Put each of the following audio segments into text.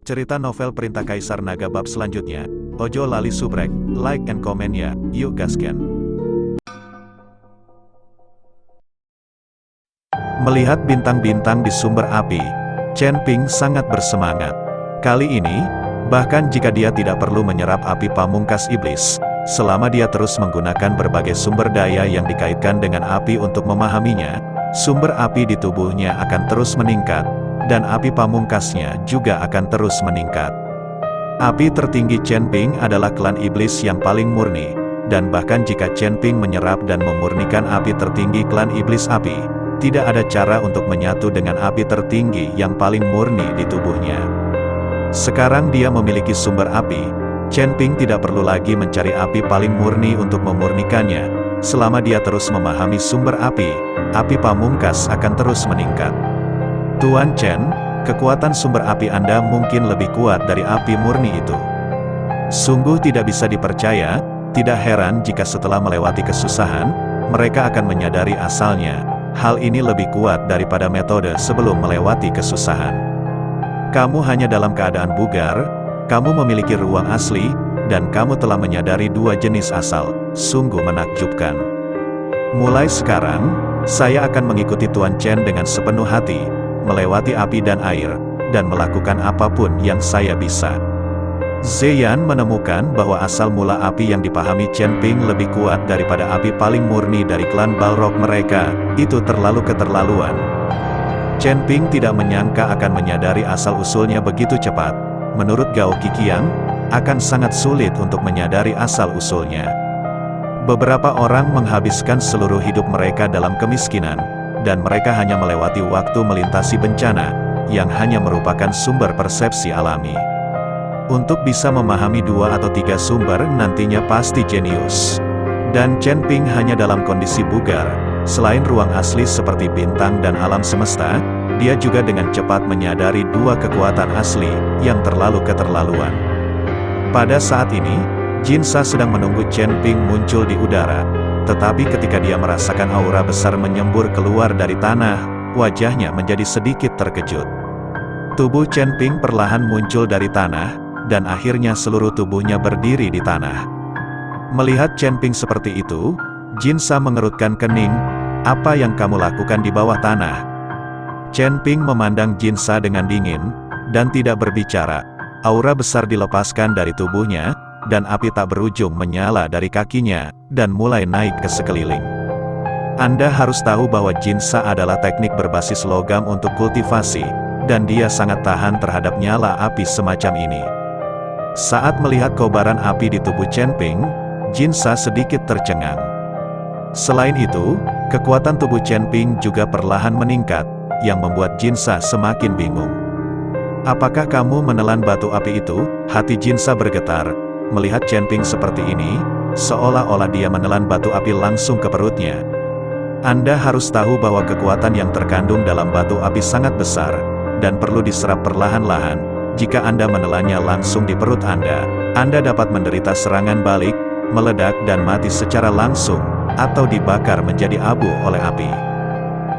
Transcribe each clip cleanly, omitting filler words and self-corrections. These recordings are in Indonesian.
Cerita novel Perintah Kaisar Naga bab selanjutnya. Ojo lali subrek, like and comment ya, yuk gasken. Melihat bintang-bintang di sumber api, Chen Ping sangat bersemangat. Kali ini, bahkan jika dia tidak perlu menyerap api pamungkas iblis, selama dia terus menggunakan berbagai sumber daya yang dikaitkan dengan api untuk memahaminya, sumber api di tubuhnya akan terus meningkat, dan api pamungkasnya juga akan terus meningkat. Api tertinggi Chen Ping adalah klan iblis yang paling murni, dan bahkan jika Chen Ping menyerap dan memurnikan api tertinggi klan iblis api, tidak ada cara untuk menyatu dengan api tertinggi yang paling murni di tubuhnya. Sekarang dia memiliki sumber api, Chen Ping tidak perlu lagi mencari api paling murni untuk memurnikannya. Selama dia terus memahami sumber api pamungkas akan terus meningkat. Tuan Chen, kekuatan sumber api Anda mungkin lebih kuat dari api murni itu. Sungguh tidak bisa dipercaya, tidak heran jika setelah melewati kesusahan, mereka akan menyadari asalnya. Hal ini lebih kuat daripada metode sebelum melewati kesusahan. Kamu hanya dalam keadaan bugar, kamu memiliki ruang asli, dan kamu telah menyadari dua jenis asal. Sungguh menakjubkan. Mulai sekarang, saya akan mengikuti Tuan Chen dengan sepenuh hati, melewati api dan air, dan melakukan apapun yang saya bisa. Zeyan menemukan bahwa asal mula api yang dipahami Chen Ping lebih kuat daripada api paling murni dari klan Balrog mereka. Itu terlalu keterlaluan. Chen Ping tidak menyangka akan menyadari asal-usulnya begitu cepat. Menurut Gao Qiqiang, akan sangat sulit untuk menyadari asal-usulnya. Beberapa orang menghabiskan seluruh hidup mereka dalam kemiskinan, dan mereka hanya melewati waktu melintasi bencana, yang hanya merupakan sumber persepsi alami. Untuk bisa memahami 2 atau 3 sumber nantinya pasti jenius. Dan Chen Ping hanya dalam kondisi bugar, selain ruang asli seperti bintang dan alam semesta, dia juga dengan cepat menyadari 2 kekuatan asli, yang terlalu keterlaluan. Pada saat ini, Jinsa sedang menunggu Chen Ping muncul di udara. Tetapi ketika dia merasakan aura besar menyembur keluar dari tanah, wajahnya menjadi sedikit terkejut. Tubuh Chen Ping perlahan muncul dari tanah, dan akhirnya seluruh tubuhnya berdiri di tanah. Melihat Chen Ping seperti itu, Jinsa mengerutkan kening. Apa yang kamu lakukan di bawah tanah? Chen Ping memandang Jinsa dengan dingin, dan tidak berbicara. Aura besar dilepaskan dari tubuhnya, dan api tak berujung menyala dari kakinya, dan mulai naik ke sekeliling. Anda harus tahu bahwa Jinsa adalah teknik berbasis logam untuk kultivasi, dan dia sangat tahan terhadap nyala api semacam ini. Saat melihat kobaran api di tubuh Chen Ping, Jinsa sedikit tercengang. Selain itu, kekuatan tubuh Chen Ping juga perlahan meningkat, yang membuat Jinsa semakin bingung. Apakah kamu menelan batu api itu? Hati Jinsa bergetar. Melihat Chen Ping seperti ini, seolah-olah dia menelan batu api langsung ke perutnya. Anda harus tahu bahwa kekuatan yang terkandung dalam batu api sangat besar, dan perlu diserap perlahan-lahan. Jika Anda menelannya langsung di perut Anda dapat menderita serangan balik, meledak dan mati secara langsung, atau dibakar menjadi abu oleh api.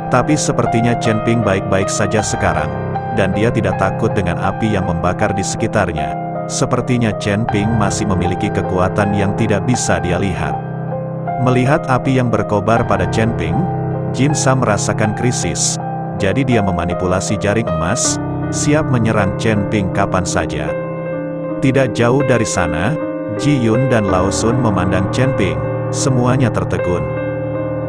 Tapi sepertinya Chen Ping baik-baik saja sekarang, dan dia tidak takut dengan api yang membakar di sekitarnya. Sepertinya Chen Ping masih memiliki kekuatan yang tidak bisa dia lihat. Melihat api yang berkobar pada Chen Ping, Jinsa merasakan krisis. Jadi dia memanipulasi jaring emas, siap menyerang Chen Ping kapan saja. Tidak jauh dari sana, Ji Yun dan Lao Sun memandang Chen Ping. Semuanya tertegun.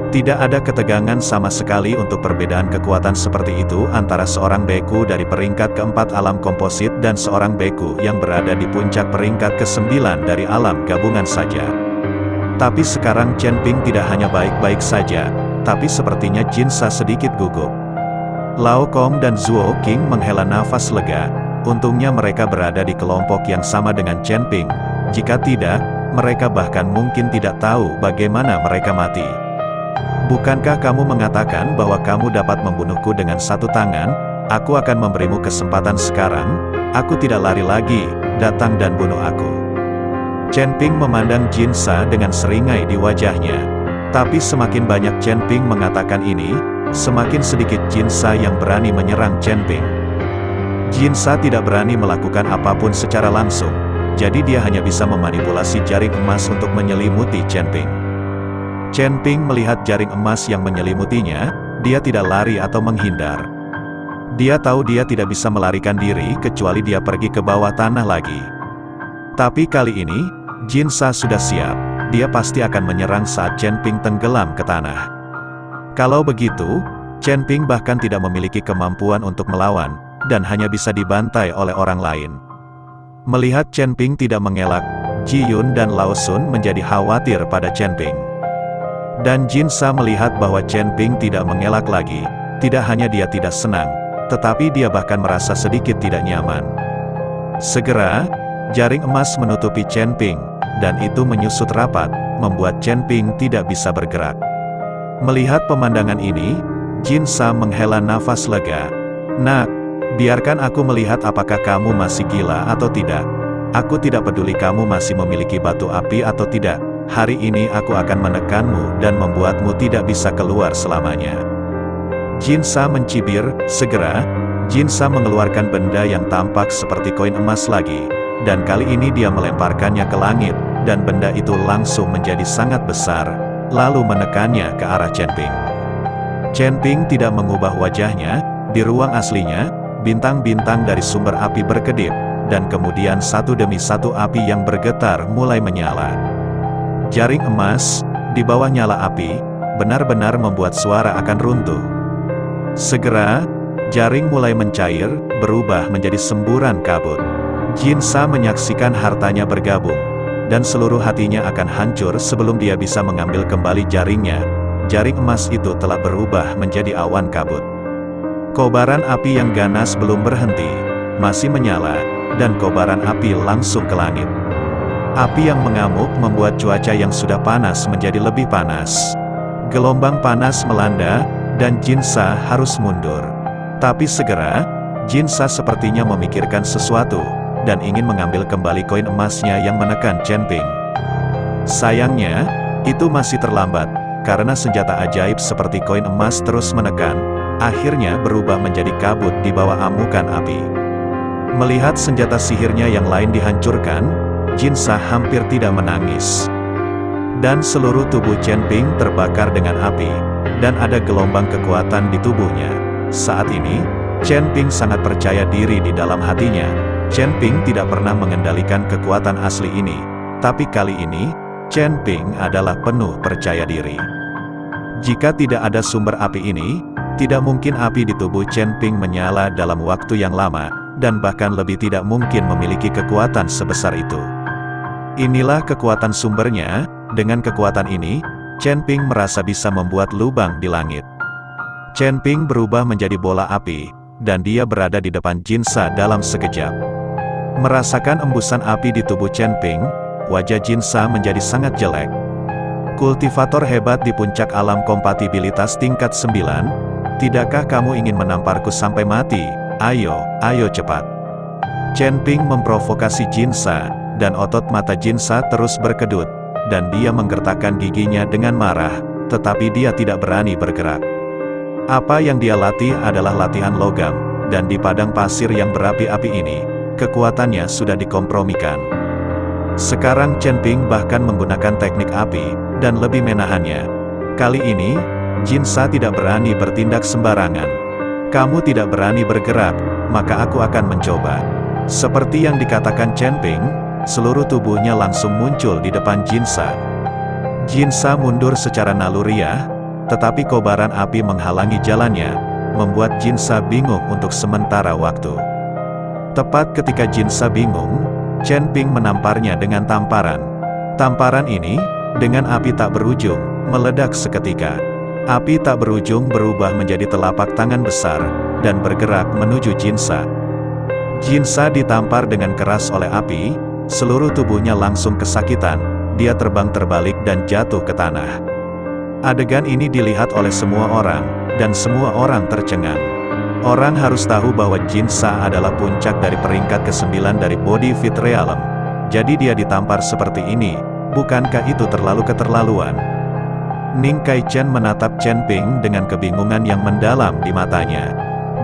Tidak ada ketegangan sama sekali untuk perbedaan kekuatan seperti itu antara seorang beku dari peringkat keempat alam komposit dan seorang beku yang berada di puncak peringkat ke-9 dari alam gabungan saja. Tapi sekarang Chen Ping tidak hanya baik-baik saja, tapi sepertinya Jinsa sedikit gugup. Lao Kong dan Zuo King menghela nafas lega. Untungnya mereka berada di kelompok yang sama dengan Chen Ping. Jika tidak, mereka bahkan mungkin tidak tahu bagaimana mereka mati. Bukankah kamu mengatakan bahwa kamu dapat membunuhku dengan 1 tangan? Aku akan memberimu kesempatan sekarang. Aku tidak lari lagi, datang dan bunuh aku. Chen Ping memandang Jinsa dengan seringai di wajahnya. Tapi semakin banyak Chen Ping mengatakan ini, semakin sedikit Jinsa yang berani menyerang Chen Ping. Jinsa tidak berani melakukan apapun secara langsung, jadi dia hanya bisa memanipulasi jaring emas untuk menyelimuti Chen Ping. Chen Ping melihat jaring emas yang menyelimutinya, dia tidak lari atau menghindar. Dia tahu dia tidak bisa melarikan diri kecuali dia pergi ke bawah tanah lagi. Tapi kali ini, Jinsa sudah siap, dia pasti akan menyerang saat Chen Ping tenggelam ke tanah. Kalau begitu, Chen Ping bahkan tidak memiliki kemampuan untuk melawan, dan hanya bisa dibantai oleh orang lain. Melihat Chen Ping tidak mengelak, Ji Yun dan Lao Sun menjadi khawatir pada Chen Ping. Dan Jinsa melihat bahwa Chen Ping tidak mengelak lagi, tidak hanya dia tidak senang, tetapi dia bahkan merasa sedikit tidak nyaman. Segera, jaring emas menutupi Chen Ping, dan itu menyusut rapat, membuat Chen Ping tidak bisa bergerak. Melihat pemandangan ini, Jinsa menghela nafas lega. "Nak, biarkan aku melihat apakah kamu masih gila atau tidak. Aku tidak peduli kamu masih memiliki batu api atau tidak. Hari ini aku akan menekanmu dan membuatmu tidak bisa keluar selamanya." Jinsa mencibir. Segera, Jinsa mengeluarkan benda yang tampak seperti koin emas lagi, dan kali ini dia melemparkannya ke langit, dan benda itu langsung menjadi sangat besar, lalu menekannya ke arah Chen Ping. Chen Ping tidak mengubah wajahnya. Di ruang aslinya, bintang-bintang dari sumber api berkedip, dan kemudian satu demi satu api yang bergetar mulai menyala. Jaring emas, di bawah nyala api, benar-benar membuat suara akan runtuh. Segera, jaring mulai mencair, berubah menjadi semburan kabut. Jinsa menyaksikan hartanya bergabung, dan seluruh hatinya akan hancur sebelum dia bisa mengambil kembali jaringnya. Jaring emas itu telah berubah menjadi awan kabut. Kobaran api yang ganas belum berhenti, masih menyala, dan kobaran api langsung ke langit. Api yang mengamuk membuat cuaca yang sudah panas menjadi lebih panas. Gelombang panas melanda, dan Jinsa harus mundur. Tapi segera, Jinsa sepertinya memikirkan sesuatu, dan ingin mengambil kembali koin emasnya yang menekan Chen Ping. Sayangnya, itu masih terlambat, karena senjata ajaib seperti koin emas terus menekan, akhirnya berubah menjadi kabut di bawah amukan api. Melihat senjata sihirnya yang lain dihancurkan, Jinsa hampir tidak menangis. Dan seluruh tubuh Chen Ping terbakar dengan api, dan ada gelombang kekuatan di tubuhnya. Saat ini, Chen Ping sangat percaya diri di dalam hatinya. Chen Ping tidak pernah mengendalikan kekuatan asli ini, tapi kali ini, Chen Ping adalah penuh percaya diri. Jika tidak ada sumber api ini, tidak mungkin api di tubuh Chen Ping menyala dalam waktu yang lama, dan bahkan lebih tidak mungkin memiliki kekuatan sebesar itu. Inilah kekuatan sumbernya. Dengan kekuatan ini, Chen Ping merasa bisa membuat lubang di langit. Chen Ping berubah menjadi bola api, dan dia berada di depan Jinsa dalam sekejap. Merasakan embusan api di tubuh Chen Ping, wajah Jinsa menjadi sangat jelek. "Kultivator hebat di puncak alam kompatibilitas tingkat 9, tidakkah kamu ingin menamparku sampai mati? Ayo cepat." Chen Ping memprovokasi Jinsa, dan otot mata Jinsa terus berkedut, dan dia menggertakkan giginya dengan marah, tetapi dia tidak berani bergerak. Apa yang dia latih adalah latihan logam, dan di padang pasir yang berapi-api ini, kekuatannya sudah dikompromikan. Sekarang Chen Ping bahkan menggunakan teknik api, dan lebih menahannya. Kali ini, Jinsa tidak berani bertindak sembarangan. "Kamu tidak berani bergerak, maka aku akan mencoba." Seperti yang dikatakan Chen Ping, seluruh tubuhnya langsung muncul di depan Jinsa. Jinsa mundur secara naluriah, tetapi kobaran api menghalangi jalannya, membuat Jinsa bingung untuk sementara waktu. Tepat ketika Jinsa bingung, Chen Ping menamparnya dengan tamparan. Tamparan ini, dengan api tak berujung, meledak seketika. Api tak berujung berubah menjadi telapak tangan besar, dan bergerak menuju Jinsa. Jinsa ditampar dengan keras oleh api, seluruh tubuhnya langsung kesakitan, dia terbang terbalik dan jatuh ke tanah. Adegan ini dilihat oleh semua orang, dan semua orang tercengang. Orang harus tahu bahwa Jinsa adalah puncak dari peringkat ke-9 dari Body Fit Realm. Jadi dia ditampar seperti ini, bukankah itu terlalu keterlaluan? Ning Kai Chen menatap Chen Ping dengan kebingungan yang mendalam di matanya.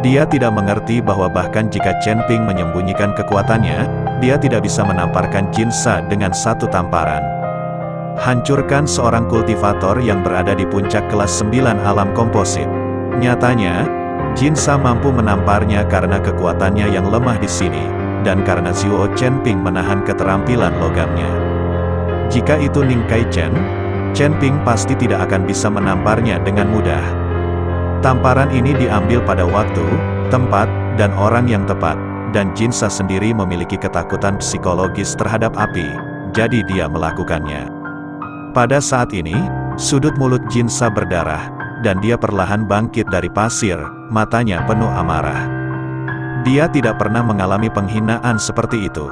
Dia tidak mengerti bahwa bahkan jika Chen Ping menyembunyikan kekuatannya, dia tidak bisa menamparkan Jinsa dengan satu tamparan. Hancurkan seorang kultivator yang berada di puncak kelas 9 alam komposit. Nyatanya, Jinsa mampu menamparnya karena kekuatannya yang lemah di sini, dan karena Zuo Chen Ping menahan keterampilan logamnya. Jika itu Ning Kai Chen Ping pasti tidak akan bisa menamparnya dengan mudah. Tamparan ini diambil pada waktu, tempat, dan orang yang tepat, dan Jinsa sendiri memiliki ketakutan psikologis terhadap api, jadi dia melakukannya. Pada saat ini, sudut mulut Jinsa berdarah, dan dia perlahan bangkit dari pasir, matanya penuh amarah. Dia tidak pernah mengalami penghinaan seperti itu.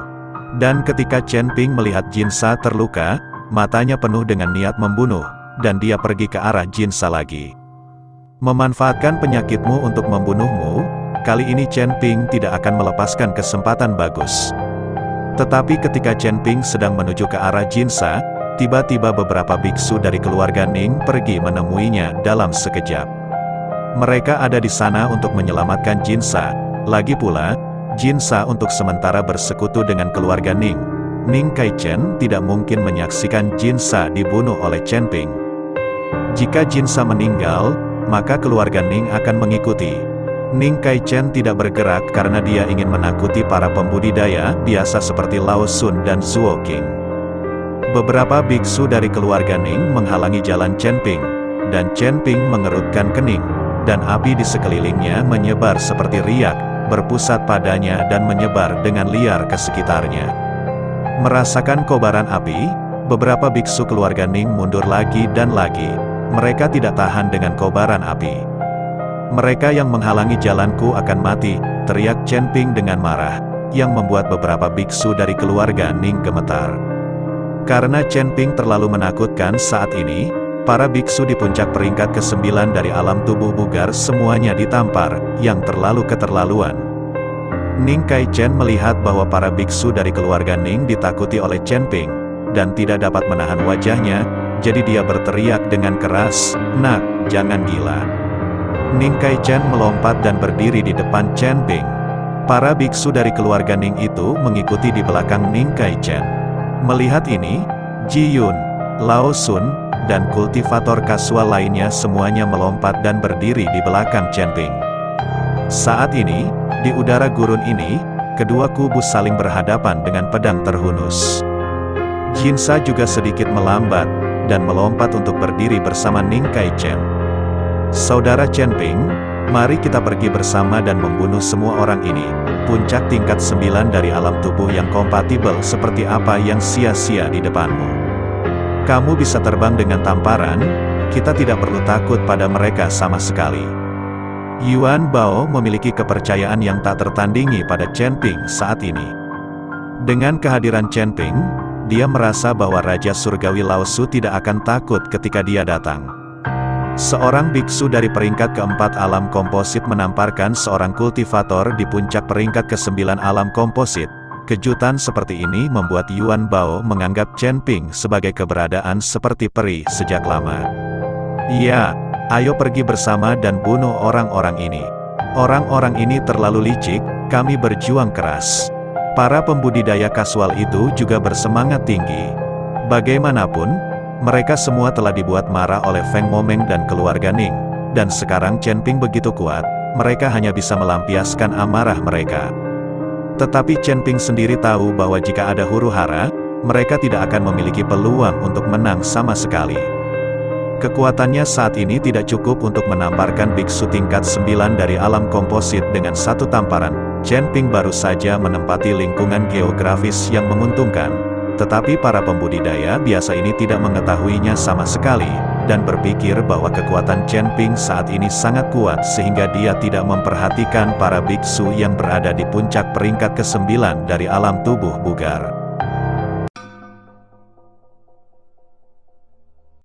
Dan ketika Chen Ping melihat Jinsa terluka, matanya penuh dengan niat membunuh, dan dia pergi ke arah Jinsa lagi. Memanfaatkan penyakitmu untuk membunuhmu, kali ini Chen Ping tidak akan melepaskan kesempatan bagus. Tetapi ketika Chen Ping sedang menuju ke arah Jinsa, tiba-tiba beberapa biksu dari keluarga Ning pergi menemuinya dalam sekejap. Mereka ada di sana untuk menyelamatkan Jinsa. Lagi pula, Jinsa untuk sementara bersekutu dengan keluarga Ning. Ning Kai Chen tidak mungkin menyaksikan Jinsa dibunuh oleh Chen Ping. Jika Jinsa meninggal, maka keluarga Ning akan mengikuti. Ning Kai Chen tidak bergerak karena dia ingin menakuti para pembudidaya biasa seperti Lao Sun dan Zuo King. Beberapa biksu dari keluarga Ning menghalangi jalan Chen Ping, dan Chen Ping mengerutkan kening, dan api di sekelilingnya menyebar seperti riak, berpusat padanya dan menyebar dengan liar ke sekitarnya. Merasakan kobaran api, beberapa biksu keluarga Ning mundur lagi dan lagi. Mereka tidak tahan dengan kobaran api. Mereka yang menghalangi jalanku akan mati, teriak Chen Ping dengan marah, yang membuat beberapa biksu dari keluarga Ning gemetar. Karena Chen Ping terlalu menakutkan saat ini, para biksu di puncak peringkat ke-9 dari alam tubuh bugar semuanya ditampar, yang terlalu keterlaluan. Ning Kai Chen melihat bahwa para biksu dari keluarga Ning ditakuti oleh Chen Ping, dan tidak dapat menahan wajahnya, jadi dia berteriak dengan keras, "Nak, jangan gila." Ning Kai Chen melompat dan berdiri di depan Chen Ping. Para biksu dari keluarga Ning itu mengikuti di belakang Ning Kai Chen. Melihat ini, Ji Yun, Lao Sun, dan kultivator kasual lainnya semuanya melompat dan berdiri di belakang Chen Ping. Saat ini, di udara gurun ini, kedua kubu saling berhadapan dengan pedang terhunus. Jinsa juga sedikit melambat, dan melompat untuk berdiri bersama Ning Kai Chen. Saudara Chen Ping, mari kita pergi bersama dan membunuh semua orang ini. Puncak tingkat 9 dari alam tubuh yang kompatibel seperti apa yang sia-sia di depanmu. Kamu bisa terbang dengan tamparan, kita tidak perlu takut pada mereka sama sekali. Yuan Bao memiliki kepercayaan yang tak tertandingi pada Chen Ping saat ini. Dengan kehadiran Chen Ping, dia merasa bahwa Raja Surgawi Lao Su tidak akan takut ketika dia datang. Seorang biksu dari peringkat ke-4 alam komposit menamparkan seorang kultivator di puncak peringkat ke-9 alam komposit. Kejutan seperti ini membuat Yuan Bao menganggap Chen Ping sebagai keberadaan seperti peri sejak lama. "Ya, ayo pergi bersama dan bunuh orang-orang ini. Orang-orang ini terlalu licik, kami berjuang keras." Para pembudidaya kasual itu juga bersemangat tinggi. Bagaimanapun, mereka semua telah dibuat marah oleh Feng Momeng dan keluarga Ning, dan sekarang Chen Ping begitu kuat, mereka hanya bisa melampiaskan amarah mereka. Tetapi Chen Ping sendiri tahu bahwa jika ada huru-hara, mereka tidak akan memiliki peluang untuk menang sama sekali. Kekuatannya saat ini tidak cukup untuk menamparkan biksu tingkat 9 dari alam komposit dengan satu tamparan. Chen Ping baru saja menempati lingkungan geografis yang menguntungkan, tetapi para pembudidaya biasa ini tidak mengetahuinya sama sekali, dan berpikir bahwa kekuatan Chen Ping saat ini sangat kuat sehingga dia tidak memperhatikan para biksu yang berada di puncak peringkat ke-9 dari alam tubuh bugar.